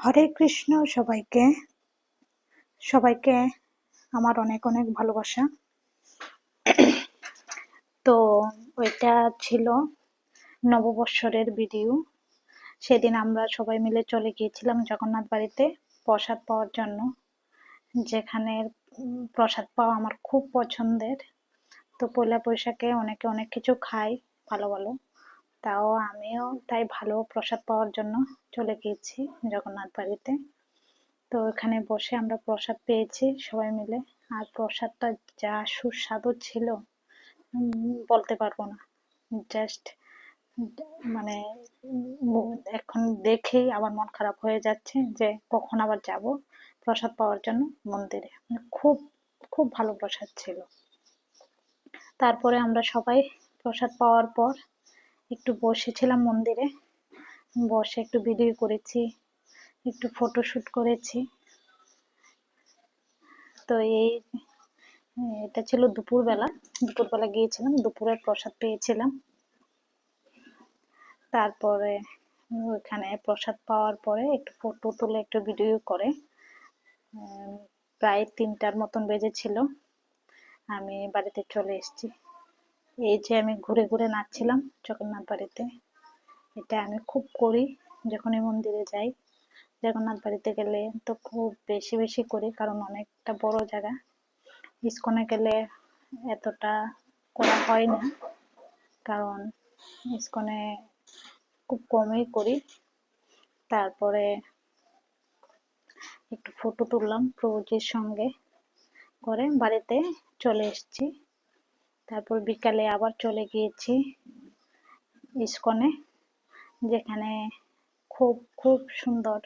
হরে কৃষ্ণ সবাইকে সবাইকে আমার অনেক অনেক ভালোবাসা। তো ওইটা ছিল নববৎসরের ভিডিও। সেদিন আমরা সবাই মিলে চলে গিয়েছিলাম জগন্নাথ বাড়িতে প্রসাদ পাওয়ার জন্য, যেখানে প্রসাদ পাওয়া আমার খুব পছন্দের। তো পয়লা বৈশাখে অনেকে অনেক কিছু খায় ভালো ভালো, তাও আমিও তাই ভালো প্রসাদ পাওয়ার জন্য চলে গিয়েছি জগন্নাথ বাড়িতে। তো এখানে বসে আমরা প্রসাদ পেয়েছি সবাই মিলে, আর প্রসাদটা যা সুস্বাদু ছিল বলতে পারবো না। জাস্ট মানে এখন দেখেই আমার মন খারাপ হয়ে যাচ্ছে যে কখন আবার যাব প্রসাদ পাওয়ার জন্য মন্দিরে। খুব খুব ভালো প্রসাদ ছিল। তারপরে আমরা সবাই প্রসাদ পাওয়ার পর একটু বসেছিলাম মন্দিরে, বসে একটু ভিডিও করেছি, একটু ফটোশুট করেছি। তো এটা ছিল দুপুরবেলা গিয়েছিলাম, দুপুরের প্রসাদ পেয়েছিলাম। তারপরে ওইখানে প্রসাদ পাওয়ার পরে একটু ফটো তুলে একটু ভিডিও করে প্রায় 3টার মতন বেজেছিল, আমি বাড়িতে চলে এসেছি। এই যে আমি ঘুরে ঘুরে নাচছিলাম জগন্নাথ বাড়িতে, এটা আমি খুব করি যখনই মন্দিরে যাই। জগন্নাথ বাড়িতে গেলে তো খুব বেশি বেশি করি, কারণ অনেকটা বড় জায়গা। ইস্কনে গেলে এতটা করা হয় না, কারণ ইস্কনে খুব কমই করি। তারপরে একটু ফটো তুললাম প্রভুজির সঙ্গে, করে বাড়িতে চলে এসেছি। তারপর বিকালে আবার চলে গিয়েছি ইস্কনে, যেখানে খুব খুব সুন্দর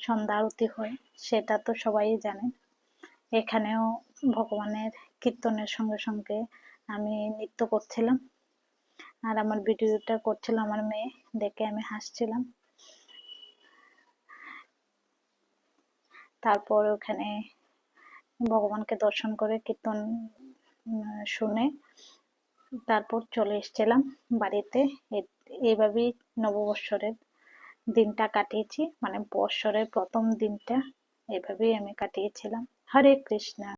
সন্ধ্যা আরতি হয়, সেটা তো সবাই জানেন। এখানেও ভগবানের কীর্তনের সঙ্গে সঙ্গে আমি নৃত্য করছিলাম, আর আমার ভিডিওটা করছিল আমার মেয়ে, দেখে আমি হাসছিলাম। তারপর ওখানে ভগবানকে দর্শন করে কীর্তন শুনে তারপর চলে এসেছিলাম বাড়িতে। এইভাবেই নববৎসরের দিনটা কাটিয়েছি, মানে বৎসরের প্রথম দিনটা এভাবেই আমি কাটিয়েছিলাম। হরে কৃষ্ণ।